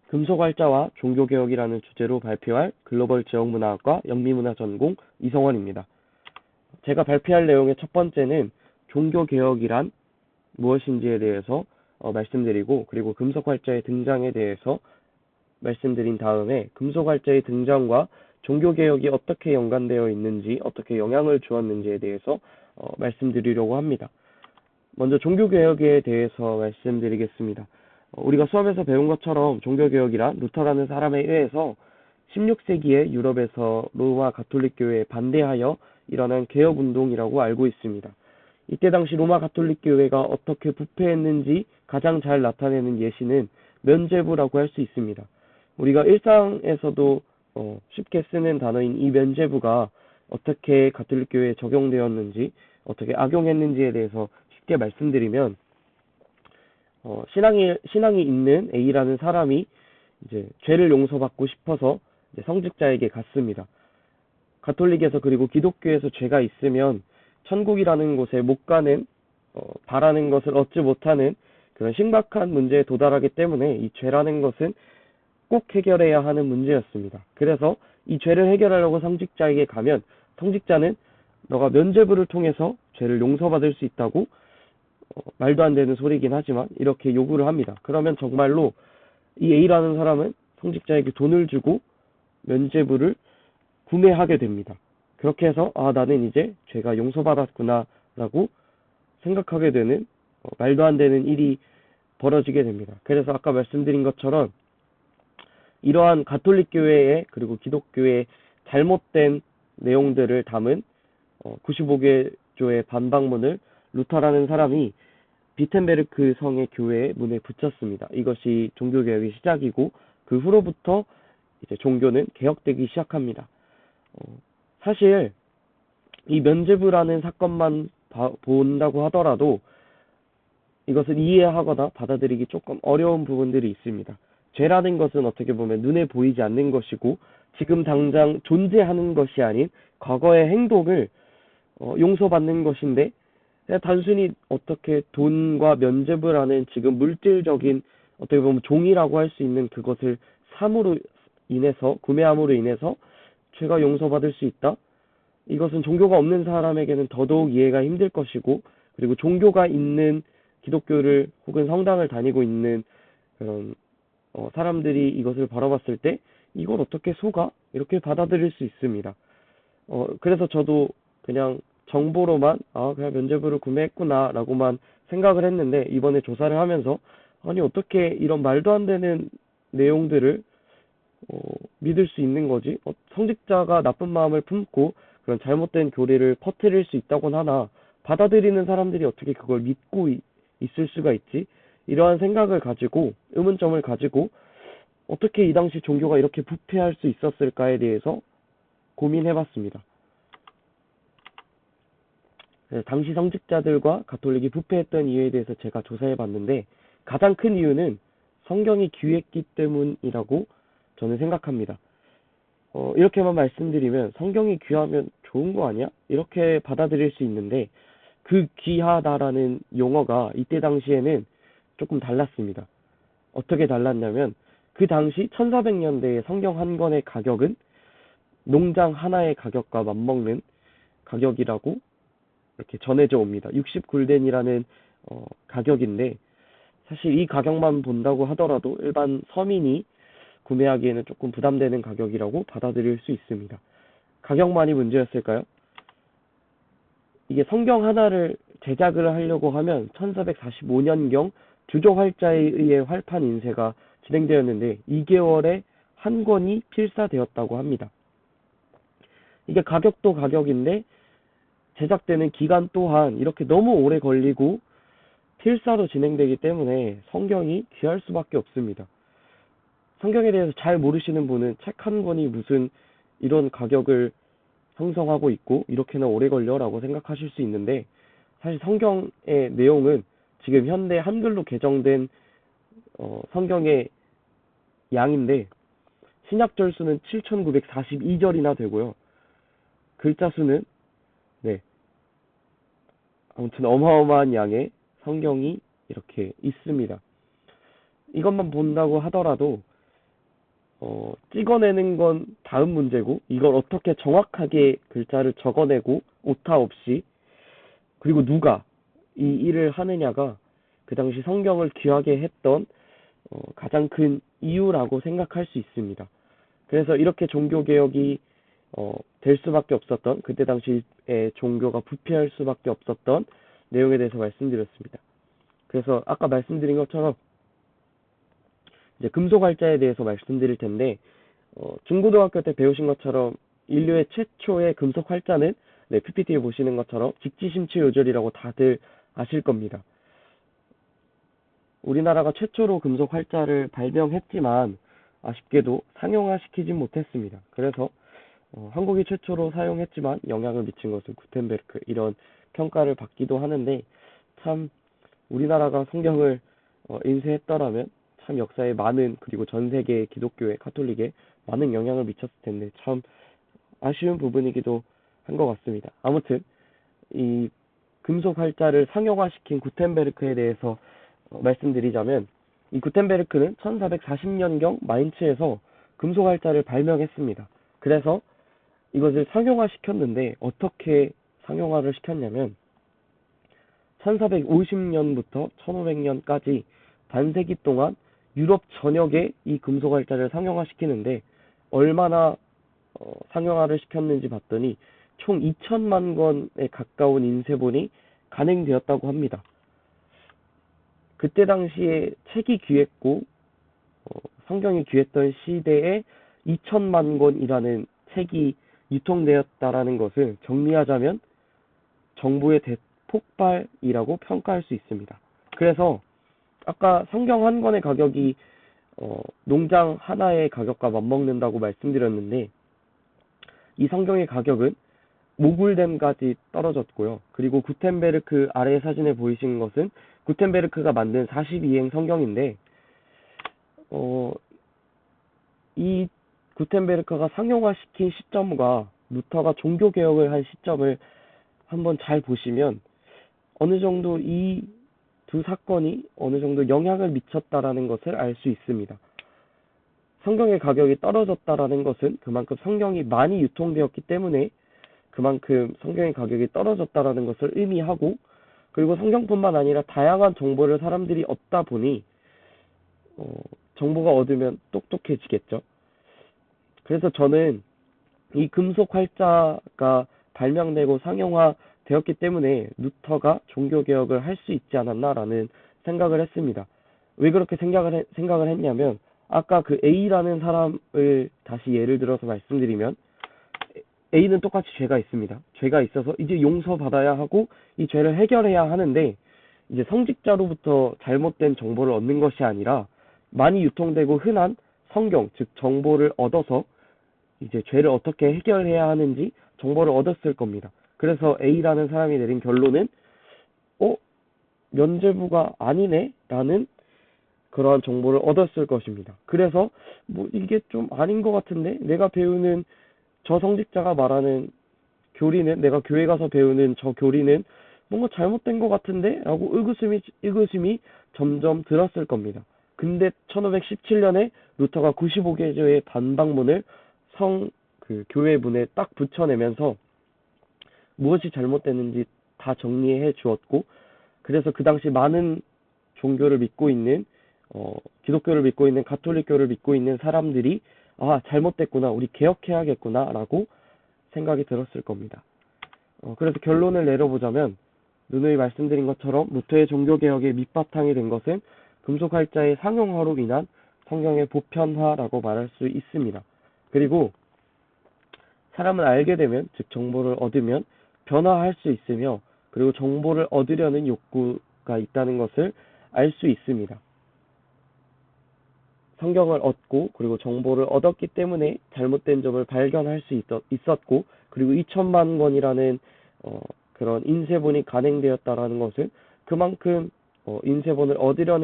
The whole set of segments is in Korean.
금속활자와 종교개혁이라는 주제로 발표할 글로벌 지역문화학과 영미문화 전공 이성원입니다. 제가 발표할 내용의 첫 번째는 종교개혁이란 무엇인지에 대해서 말씀드리고, 그리고 금속활자의 등장에 대해서 말씀드린 다음에 금속활자의 등장과 종교개혁이 어떻게 연관되어 있는지, 어떻게 영향을 주었는지에 대해서 말씀드리려고 합니다. 먼저 종교개혁에 대해서 말씀드리겠습니다. 우리가 수업에서 배운 것처럼 종교개혁이란 루터라는 사람에 의해서 16세기에 유럽에서 로마 가톨릭 교회에 반대하여 일어난 개혁운동이라고 알고 있습니다. 이때 당시 로마 가톨릭 교회가 어떻게 부패했는지 가장 잘 나타내는 예시는 면죄부라고 할 수 있습니다. 우리가 일상에서도 쉽게 쓰는 단어인 이 면죄부가 어떻게 가톨릭 교회에 적용되었는지, 어떻게 악용했는지에 대해서 쉽게 말씀드리면, 신앙이 있는 A라는 사람이 이제 죄를 용서받고 싶어서 이제 성직자에게 갔습니다. 가톨릭에서 그리고 기독교에서 죄가 있으면 천국이라는 곳에 못 가는, 바라는 것을 얻지 못하는 그런 심각한 문제에 도달하기 때문에 이 죄라는 것은 꼭 해결해야 하는 문제였습니다. 그래서 이 죄를 해결하려고 성직자에게 가면 성직자는 너가 면죄부를 통해서 죄를 용서받을 수 있다고, 말도 안 되는 소리긴 하지만 이렇게 요구를 합니다. 그러면 정말로 이 A라는 사람은 성직자에게 돈을 주고 면죄부를 구매하게 됩니다. 그렇게 해서 나는 이제 죄가 용서받았구나 라고 생각하게 되는, 말도 안 되는 일이 벌어지게 됩니다. 그래서 아까 말씀드린 것처럼 이러한 가톨릭 교회의 그리고 기독교의 잘못된 내용들을 담은 95개조의 반박문을 루터라는 사람이 비텐베르크 성의 교회의 문에 붙였습니다. 이것이 종교개혁의 시작이고, 그 후로부터 이제 종교는 개혁되기 시작합니다. 사실 이 면죄부라는 사건만 본다고 하더라도 이것을 이해하거나 받아들이기 조금 어려운 부분들이 있습니다. 죄라는 것은 어떻게 보면 눈에 보이지 않는 것이고, 지금 당장 존재하는 것이 아닌 과거의 행동을 용서받는 것인데, 그냥 단순히 어떻게 돈과 면죄부라는 지금 물질적인, 어떻게 보면 종이라고 할 수 있는 그것을 삼으로 인해서, 구매함으로 인해서 죄가 용서받을 수 있다? 이것은 종교가 없는 사람에게는 더더욱 이해가 힘들 것이고, 그리고 종교가 있는 기독교를 혹은 성당을 다니고 있는 그런 사람들이 이것을 바라봤을 때 이걸 어떻게 속아? 이렇게 받아들일 수 있습니다. 그래서 저도 그냥 정보로만 그냥 면죄부를 구매했구나 라고만 생각을 했는데, 이번에 조사를 하면서 아니 어떻게 이런 말도 안 되는 내용들을 믿을 수 있는 거지? 성직자가 나쁜 마음을 품고 그런 잘못된 교리를 퍼뜨릴 수 있다곤 하나 받아들이는 사람들이 어떻게 그걸 믿고 있을 수가 있지? 이러한 생각을 가지고, 의문점을 가지고 어떻게 이 당시 종교가 이렇게 부패할 수 있었을까에 대해서 고민해봤습니다. 당시 성직자들과 가톨릭이 부패했던 이유에 대해서 제가 조사해봤는데, 가장 큰 이유는 성경이 귀했기 때문이라고 저는 생각합니다. 이렇게만 말씀드리면 성경이 귀하면 좋은 거 아니야? 이렇게 받아들일 수 있는데, 그 귀하다라는 용어가 이때 당시에는 조금 달랐습니다. 어떻게 달랐냐면, 그 당시 1400년대의 성경 한 권의 가격은 농장 하나의 가격과 맞먹는 가격이라고 이렇게 전해져 옵니다. 60굴덴이라는 가격인데, 사실 이 가격만 본다고 하더라도 일반 서민이 구매하기에는 조금 부담되는 가격이라고 받아들일 수 있습니다. 가격만이 문제였을까요? 이게 성경 하나를 제작을 하려고 하면 1445년경 주조활자에 의해 활판 인쇄가 진행되었는데 2개월에 한 권이 필사되었다고 합니다. 이게 가격도 가격인데 제작되는 기간 또한 이렇게 너무 오래 걸리고 필사로 진행되기 때문에 성경이 귀할 수밖에 없습니다. 성경에 대해서 잘 모르시는 분은 책 한 권이 무슨 이런 가격을 형성하고 있고 이렇게나 오래 걸려 라고 생각하실 수 있는데, 사실 성경의 내용은 지금 현대 한글로 개정된 성경의 양인데, 신약절 수는 7942절이나 되고요. 글자 수는 아무튼 어마어마한 양의 성경이 이렇게 있습니다. 이것만 본다고 하더라도 찍어내는 건 다음 문제고, 이걸 어떻게 정확하게 글자를 적어내고, 오타 없이, 그리고 누가 이 일을 하느냐가 그 당시 성경을 귀하게 했던 가장 큰 이유라고 생각할 수 있습니다. 그래서 이렇게 종교개혁이 될 수밖에 없었던, 그때 당시에 종교가 부패할 수밖에 없었던 내용에 대해서 말씀드렸습니다. 그래서 아까 말씀드린 것처럼 이제 금속활자에 대해서 말씀드릴 텐데, 중고등학교 때 배우신 것처럼 인류의 최초의 금속활자는, 네, PPT에 보시는 것처럼 직지심체 요절이라고 다들 아실 겁니다. 우리나라가 최초로 금속활자를 발명했지만 아쉽게도 상용화시키진 못했습니다. 그래서 한국이 최초로 사용했지만 영향을 미친 것은 구텐베르크, 이런 평가를 받기도 하는데, 참 우리나라가 성경을 인쇄했더라면 참 역사에 많은, 그리고 전 세계 기독교회, 카톨릭에 많은 영향을 미쳤을 텐데 참 아쉬운 부분이기도 한 것 같습니다. 아무튼 이 금속 활자를 상용화시킨 구텐베르크에 대해서 말씀드리자면, 이 구텐베르크는 1440년경 마인츠에서 금속 활자를 발명했습니다. 그래서 이것을 상용화시켰는데, 어떻게 상용화를 시켰냐면 1450년부터 1500년까지 반세기 동안 유럽 전역에 이 금속 활자를 상용화시키는데, 얼마나 상용화를 시켰는지 봤더니 총 2천만 권에 가까운 인쇄본이 간행되었다고 합니다. 그때 당시에 책이 귀했고 성경이 귀했던 시대에 2천만 권이라는 책이 유통되었다라는 것을 정리하자면 정보의 대폭발이라고 평가할 수 있습니다. 그래서 아까 성경 한 권의 가격이 농장 하나의 가격과 맞먹는다고 말씀드렸는데, 이 성경의 가격은 모굴댐까지 떨어졌고요. 그리고 구텐베르크 아래 사진에 보이신 것은 구텐베르크가 만든 42행 성경인데, 이 구텐베르크가 상용화시킨 시점과 루터가 종교개혁을 한 시점을 한번 잘 보시면 어느 정도 이 두 사건이 어느 정도 영향을 미쳤다라는 것을 알 수 있습니다. 성경의 가격이 떨어졌다라는 것은 그만큼 성경이 많이 유통되었기 때문에 그만큼 성경의 가격이 떨어졌다라는 것을 의미하고, 그리고 성경뿐만 아니라 다양한 정보를 사람들이 얻다 보니 정보가 얻으면 똑똑해지겠죠. 그래서 저는 이 금속 활자가 발명되고 상용화 되었기 때문에 루터가 종교개혁을 할 수 있지 않았나라는 생각을 했습니다. 왜 그렇게 생각을 했냐면, 아까 그 A라는 사람을 다시 예를 들어서 말씀드리면, A는 똑같이 죄가 있습니다. 죄가 있어서 이제 용서받아야 하고 이 죄를 해결해야 하는데, 이제 성직자로부터 잘못된 정보를 얻는 것이 아니라 많이 유통되고 흔한 성경, 즉 정보를 얻어서 이제 죄를 어떻게 해결해야 하는지 정보를 얻었을 겁니다. 그래서 A라는 사람이 내린 결론은 면죄부가 아니네? 라는 그러한 정보를 얻었을 것입니다. 그래서 이게 좀 아닌 것 같은데, 내가 배우는 저 성직자가 말하는 교리는, 내가 교회 가서 배우는 저 교리는 뭔가 잘못된 것 같은데? 라고 의구심이 점점 들었을 겁니다. 근데 1517년에 루터가 95개조의 반박문을 교회 문에 딱 붙여내면서 무엇이 잘못됐는지 다 정리해 주었고, 그래서 그 당시 많은 종교를 믿고 있는 기독교를 믿고 있는, 가톨릭교를 믿고 있는 사람들이 잘못됐구나, 우리 개혁해야겠구나 라고 생각이 들었을 겁니다. 그래서 결론을 내려보자면, 누누이 말씀드린 것처럼 루터의 종교개혁의 밑바탕이 된 것은 금속활자의 상용화로 인한 성경의 보편화라고 말할 수 있습니다. 그리고 사람은 알게 되면, 즉 정보를 얻으면 변화할 수 있으며, 그리고 정보를 얻으려는 욕구가 있다는 것을 알 수 있습니다. 성경을 얻고 그리고 정보를 얻었기 때문에 잘못된 점을 발견할 수 있었고, 그리고 2천만 권이라는 그런 인쇄본이 간행되었다라는 것은 그만큼 인쇄본을 얻으려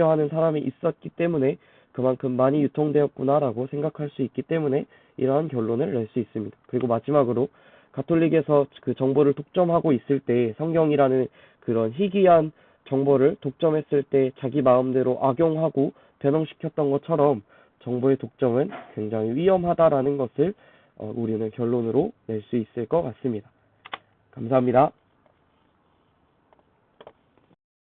하는 사람이 있었기 때문에 그만큼 많이 유통되었구나라고 생각할 수 있기 때문에 이러한 결론을 낼 수 있습니다. 그리고 마지막으로 가톨릭에서 그 정보를 독점하고 있을 때, 성경이라는 그런 희귀한 정보를 독점했을 때 자기 마음대로 악용하고 변형시켰던 것처럼, 정보의 독점은 굉장히 위험하다라는 것을 우리는 결론으로 낼 수 있을 것 같습니다. 감사합니다.